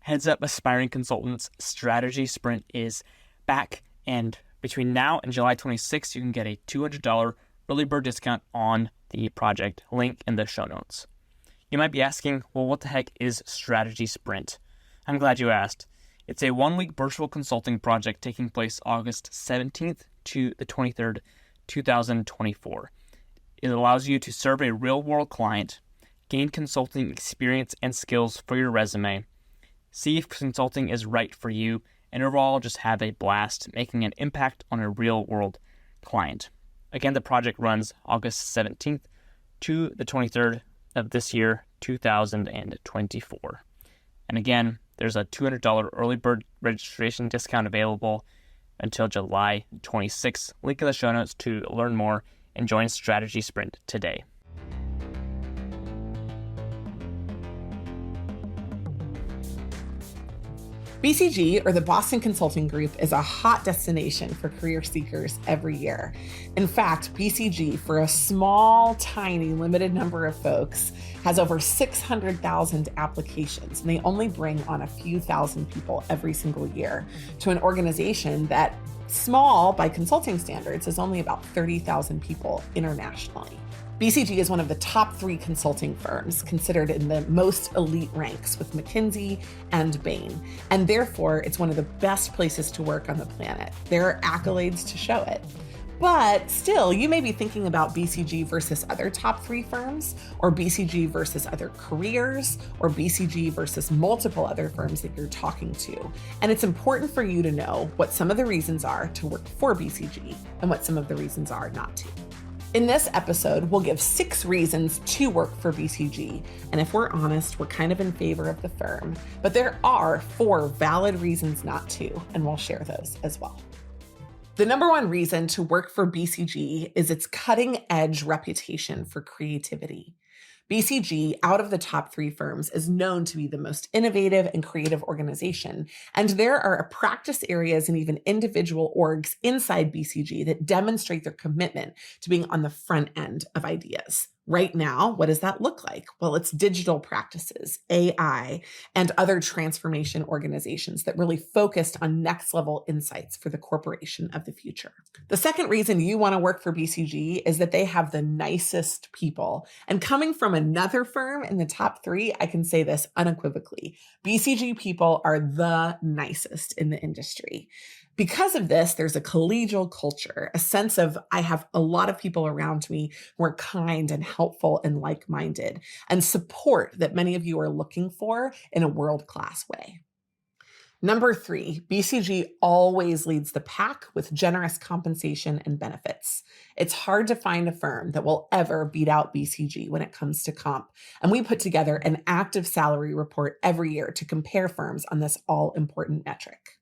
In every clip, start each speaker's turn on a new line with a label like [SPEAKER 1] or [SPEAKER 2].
[SPEAKER 1] Heads up, aspiring consultants, Strategy Sprint is back, and between now and July 26th, you can get a $200 early bird discount on the project. Link in the show notes. You might be asking, well, what the heck is Strategy Sprint? I'm glad you asked. It's a one-week virtual consulting project taking place August 17th to the 23rd, 2024. It allows you to serve a real-world client, gain consulting experience and skills for your resume, see if consulting is right for you, and overall just have a blast making an impact on a real-world client. Again, the project runs August 17th to the 23rd of this year, 2024. And again, there's a $200 early bird registration discount available until July 26th. Link in the show notes to learn more and join Strategy Sprint today.
[SPEAKER 2] BCG, or the Boston Consulting Group, is a hot destination for career seekers every year. In fact, BCG, for a small, tiny, limited number of folks, has over 600,000 applications, and they only bring on a few thousand people every single year to an organization that, small by consulting standards, is only about 30,000 people internationally. BCG is one of the top 3 consulting firms considered in the most elite ranks with McKinsey and Bain, and therefore it's one of the best places to work on the planet. There are accolades to show it. But still, you may be thinking about BCG versus other top 3 firms, or BCG versus other careers, or BCG versus multiple other firms that you're talking to. And it's important for you to know what some of the reasons are to work for BCG and what some of the reasons are not to. In this episode, we'll give 6 reasons to work for BCG. And if we're honest, we're kind of in favor of the firm, but there are 4 valid reasons not to, and we'll share those as well. The number 1 reason to work for BCG is its cutting-edge reputation for creativity. BCG, out of the top 3 firms, is known to be the most innovative and creative organization, and there are practice areas and even individual orgs inside BCG that demonstrate their commitment to being on the front end of ideas. Right now, what does that look like? Well, it's digital practices, AI, and other transformation organizations that really focused on next level insights for the corporation of the future. The second reason you want to work for BCG is that they have the nicest people. And coming from another firm in the top 3, I can say this unequivocally. BCG people are the nicest in the industry. Because of this, there's a collegial culture, a sense of I have a lot of people around me who are kind and helpful and like-minded, and support that many of you are looking for in a world-class way. Number 3, BCG always leads the pack with generous compensation and benefits. It's hard to find a firm that will ever beat out BCG when it comes to comp, and we put together an active salary report every year to compare firms on this all-important metric.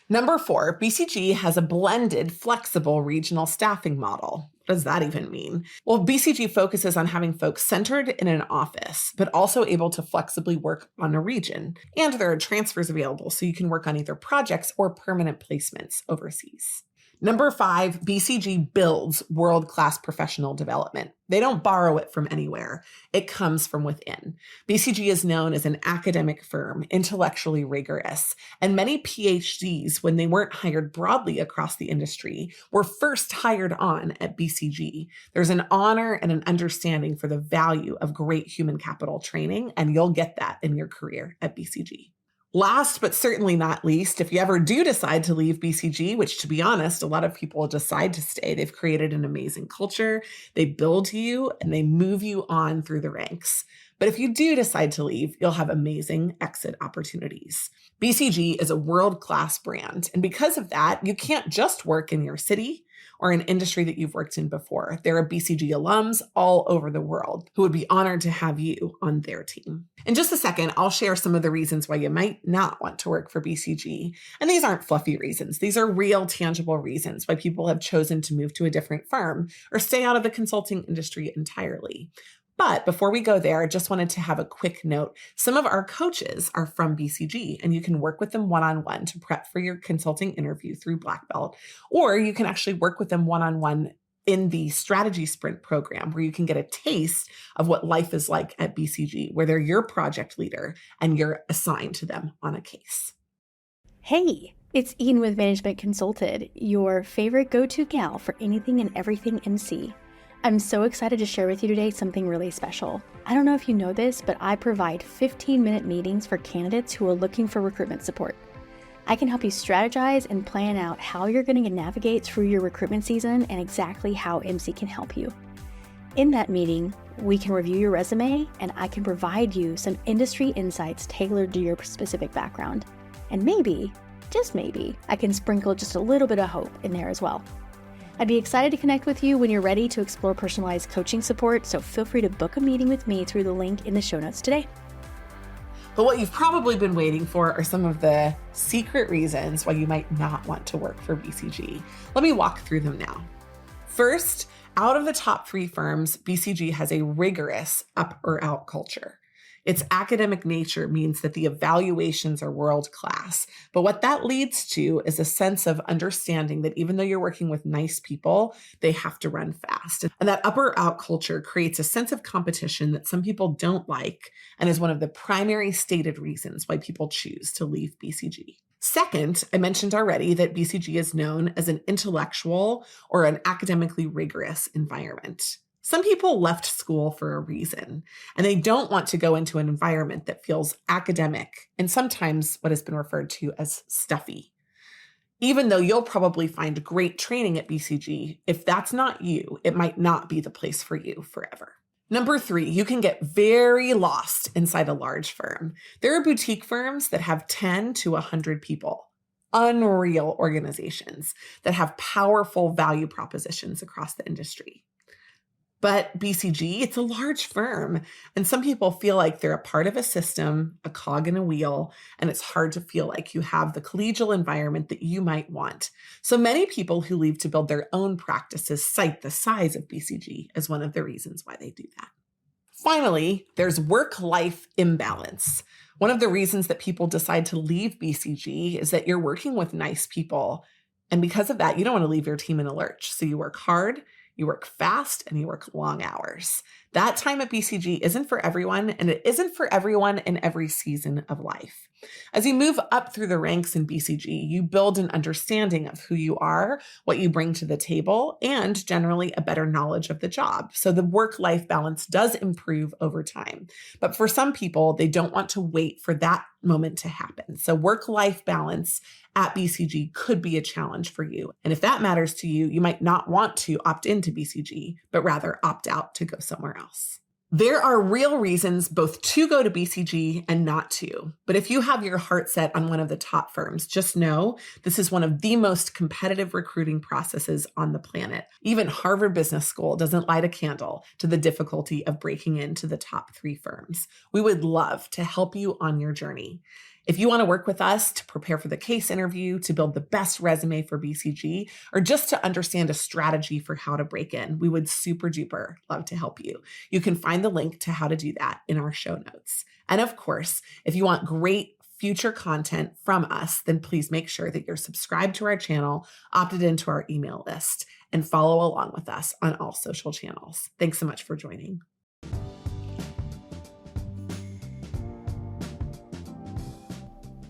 [SPEAKER 2] Number 4, BCG has a blended, flexible regional staffing model. What does that even mean? Well, BCG focuses on having folks centered in an office, but also able to flexibly work on a region. And there are transfers available, so you can work on either projects or permanent placements overseas. Number 5, BCG builds world-class professional development. They don't borrow it from anywhere. It comes from within. BCG is known as an academic firm, intellectually rigorous, and many PhDs, when they weren't hired broadly across the industry, were first hired on at BCG. There's an honor and an understanding for the value of great human capital training, and you'll get that in your career at BCG. Last, but certainly not least, if you ever do decide to leave BCG, which to be honest, a lot of people decide to stay, they've created an amazing culture, they build you, and they move you on through the ranks. But if you do decide to leave, you'll have amazing exit opportunities. BCG is a world-class brand, and because of that, you can't just work in your city or an industry that you've worked in before. There are BCG alums all over the world who would be honored to have you on their team. In just a second, I'll share some of the reasons why you might not want to work for BCG. And these aren't fluffy reasons. These are real, tangible reasons why people have chosen to move to a different firm or stay out of the consulting industry entirely. But before we go there, I just wanted to have a quick note. Some of our coaches are from BCG, and you can work with them one-on-one to prep for your consulting interview through Black Belt, or you can actually work with them one-on-one in the Strategy Sprint program, where you can get a taste of what life is like at BCG, where they're your project leader and you're assigned to them on a case.
[SPEAKER 3] Hey, it's Ian with Management Consulted, your favorite go-to gal for anything and everything MC. I'm so excited to share with you today something really special. I don't know if you know this, but I provide 15-minute meetings for candidates who are looking for recruitment support. I can help you strategize and plan out how you're going to navigate through your recruitment season and exactly how MC can help you. In that meeting, we can review your resume and I can provide you some industry insights tailored to your specific background. And maybe, just maybe, I can sprinkle just a little bit of hope in there as well. I'd be excited to connect with you when you're ready to explore personalized coaching support, so feel free to book a meeting with me through the link in the show notes today.
[SPEAKER 2] But what you've probably been waiting for are some of the secret reasons why you might not want to work for BCG. Let me walk through them now. First, out of the top 3 firms, BCG has a rigorous up or out culture. Its academic nature means that the evaluations are world-class. But what that leads to is a sense of understanding that even though you're working with nice people, they have to run fast. And that up or out culture creates a sense of competition that some people don't like and is one of the primary stated reasons why people choose to leave BCG. Second, I mentioned already that BCG is known as an intellectual or an academically rigorous environment. Some people left school for a reason, and they don't want to go into an environment that feels academic and sometimes what has been referred to as stuffy. Even though you'll probably find great training at BCG, if that's not you, it might not be the place for you forever. Number 3, you can get very lost inside a large firm. There are boutique firms that have 10 to 100 people. Unreal organizations that have powerful value propositions across the industry. But BCG, it's a large firm, and some people feel like they're a part of a system, a cog in a wheel, and it's hard to feel like you have the collegial environment that you might want. So many people who leave to build their own practices cite the size of BCG as one of the reasons why they do that. Finally, there's work-life imbalance. One of the reasons that people decide to leave BCG is that you're working with nice people, and because of that, you don't want to leave your team in a lurch. So you work hard, you work fast, and you work long hours. That time at BCG isn't for everyone, and it isn't for everyone in every season of life. As you move up through the ranks in BCG, you build an understanding of who you are, what you bring to the table, and generally a better knowledge of the job. So the work-life balance does improve over time. But for some people, they don't want to wait for that moment to happen. So work-life balance at BCG could be a challenge for you. And if that matters to you, you might not want to opt into BCG, but rather opt out to go somewhere else. There are real reasons both to go to BCG and not to. But if you have your heart set on one of the top firms, just know this is one of the most competitive recruiting processes on the planet. Even Harvard Business School doesn't light a candle to the difficulty of breaking into the top 3 firms. We would love to help you on your journey. If you want to work with us to prepare for the case interview, to build the best resume for BCG, or just to understand a strategy for how to break in, we would super duper love to help you. You can find the link to how to do that in our show notes. And of course, if you want great future content from us, then please make sure that you're subscribed to our channel, opted into our email list, and follow along with us on all social channels. Thanks so much for joining.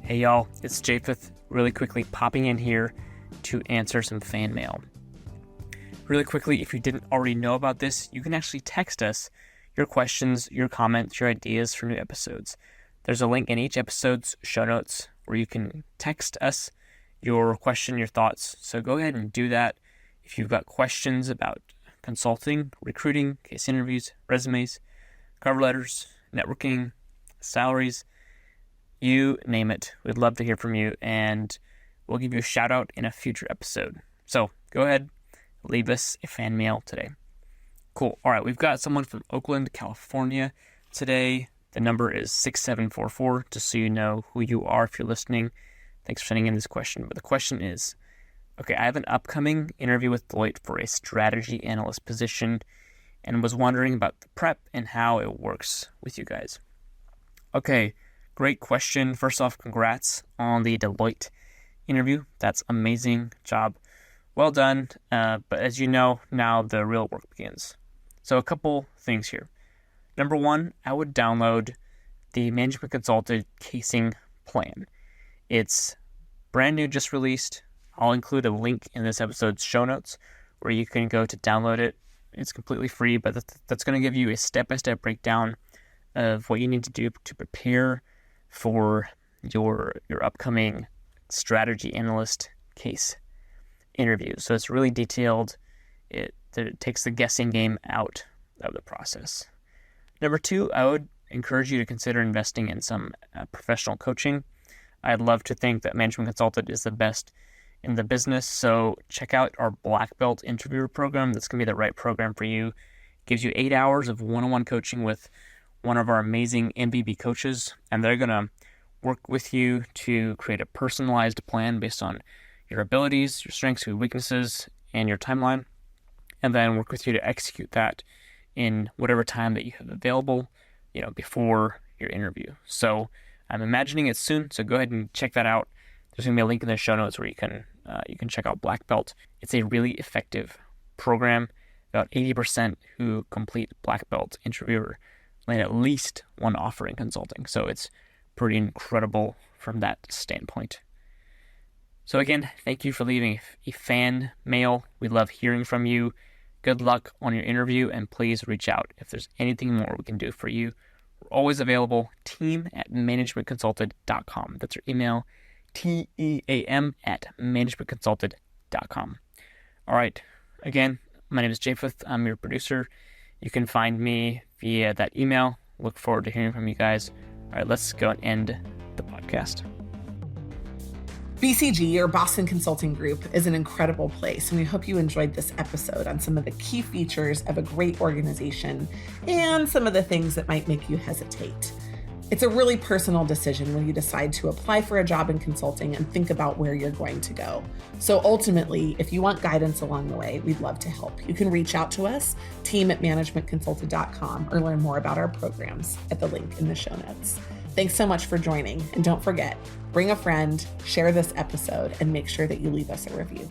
[SPEAKER 1] Hey y'all, it's Japheth, really quickly popping in here to answer some fan mail. Really quickly, if you didn't already know about this, you can actually text us your questions, your comments, your ideas for new episodes. There's a link in each episode's show notes where you can text us your question, your thoughts. So go ahead and do that. If you've got questions about consulting, recruiting, case interviews, resumes, cover letters, networking, salaries, you name it. We'd love to hear from you, and we'll give you a shout out in a future episode. So go ahead, leave us a fan mail today. Cool. All right, we've got someone from Oakland, California today. The number is 6744, just so you know who you are if you're listening. Thanks for sending in this question. But the question is, okay, I have an upcoming interview with Deloitte for a strategy analyst position and was wondering about the prep and how it works with you guys. Okay. Great question. First off, congrats on the Deloitte interview. That's amazing job. Well done, but as you know, now the real work begins. So a couple things here. Number one, I would download the Management Consulted Casing Plan. It's brand new, just released. I'll include a link in this episode's show notes where you can go to download it. It's completely free, but that's going to give you a step-by-step breakdown of what you need to do to prepare for your upcoming strategy analyst case interview. So it's really detailed. It takes the guessing game out of the process. Number two, I would encourage you to consider investing in some professional coaching. I'd love to think that Management Consulted is the best in the business, so check out our Black Belt interviewer program. That's going to be the right program for you. It gives you 8 hours of one-on-one coaching with one of our amazing MBB coaches, and they're going to work with you to create a personalized plan based on your abilities, your strengths, your weaknesses, and your timeline, and then work with you to execute that in whatever time that you have available, before your interview. So I'm imagining it soon, so go ahead and check that out. There's going to be a link in the show notes where you can check out Black Belt. It's a really effective program. About 80% who complete Black Belt interviewer land at least one offer in consulting. So it's pretty incredible from that standpoint. So again, thank you for leaving a fan mail. We love hearing from you. Good luck on your interview, and please reach out if there's anything more we can do for you. We're always available, team@managementconsulted.com. That's our email, team@managementconsulted.com. All right. Again, my name is Japheth. I'm your producer. You can find me via that email. Look forward to hearing from you guys. All right, let's go and end the podcast.
[SPEAKER 2] BCG, or Boston Consulting Group, is an incredible place, and we hope you enjoyed this episode on some of the key features of a great organization and some of the things that might make you hesitate. It's a really personal decision when you decide to apply for a job in consulting and think about where you're going to go. So ultimately, if you want guidance along the way, we'd love to help. You can reach out to us, team@managementconsulted.com, or learn more about our programs at the link in the show notes. Thanks so much for joining. And don't forget, bring a friend, share this episode, and make sure that you leave us a review.